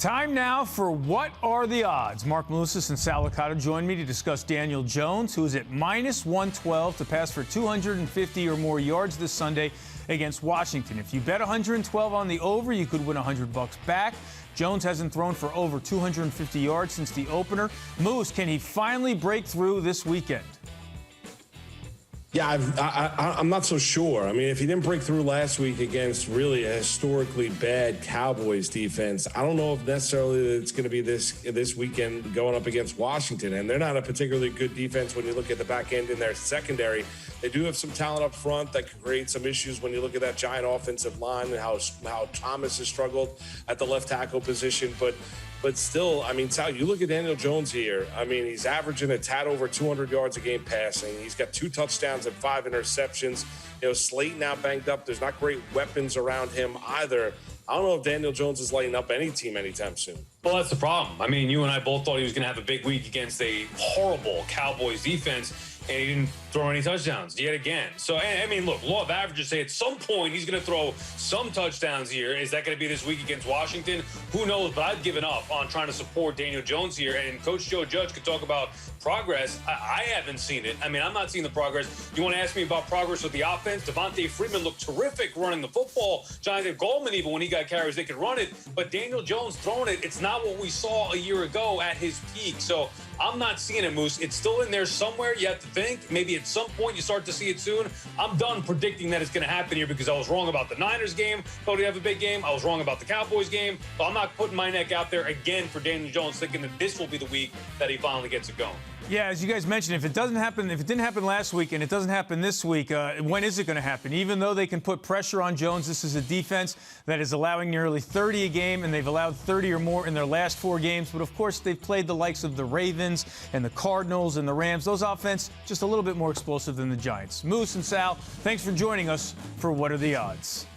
Time now for What Are the Odds? Mark Malusis and Sal Licata join me to discuss Daniel Jones, who is at minus 112 to pass for 250 or more yards this Sunday against Washington. If you bet 112 on the over, you could win $100 back. Jones hasn't thrown for over 250 yards since the opener. Moose, can he finally break through this weekend? Yeah, I'm not so sure. I mean, if he didn't break through last week against really a historically bad Cowboys defense, I don't know if necessarily it's going to be this weekend going up against Washington. And they're not a particularly good defense when you look at the back end in their secondary. They do have some talent up front that can create some issues when you look at that giant offensive line and how Thomas has struggled at the left tackle position. But still, I mean, Sal, you look at Daniel Jones here. I mean, he's averaging a tad over 200 yards a game passing. He's got 2 touchdowns and 5 interceptions. You know, Slayton now banged up. There's not great weapons around him either. I don't know if Daniel Jones is lighting up any team anytime soon. Well, that's the problem. I mean, you and I both thought he was going to have a big week against a horrible Cowboys defense, and he didn't throw any touchdowns yet again. So, I mean, look, law of averages say at some point he's going to throw some touchdowns here. Is that going to be this week against Washington? Who knows? But I've given up on trying to support Daniel Jones here. And Coach Joe Judge could talk about progress. I haven't seen it. I mean, I'm not seeing the progress. You want to ask me about progress with the offense? Devontae Freeman looked terrific running the football. Jonathan Goldman, even when he got carries, they could run it. But Daniel Jones throwing it, it's not what we saw a year ago at his peak. So I'm not seeing it, Moose. It's still in there somewhere. You have to think. Maybe at some point you start to see it soon. I'm done predicting that it's going to happen here because I was wrong about the Niners game. Thought he'd have a big game. I was wrong about the Cowboys game. So I'm not putting my neck out there again for Daniel Jones, thinking that this will be the week that he finally gets it going. Yeah, as you guys mentioned, if it didn't happen last week and it doesn't happen this week, when is it going to happen? Even though they can put pressure on Jones, this is a defense that is allowing nearly 30 a game, and they've allowed 30 or more in their last 4 games. But, of course, they've played the likes of the Ravens and the Cardinals and the Rams. Those offense just a little bit more explosive than the Giants. Moose and Sal, thanks for joining us for What Are the Odds?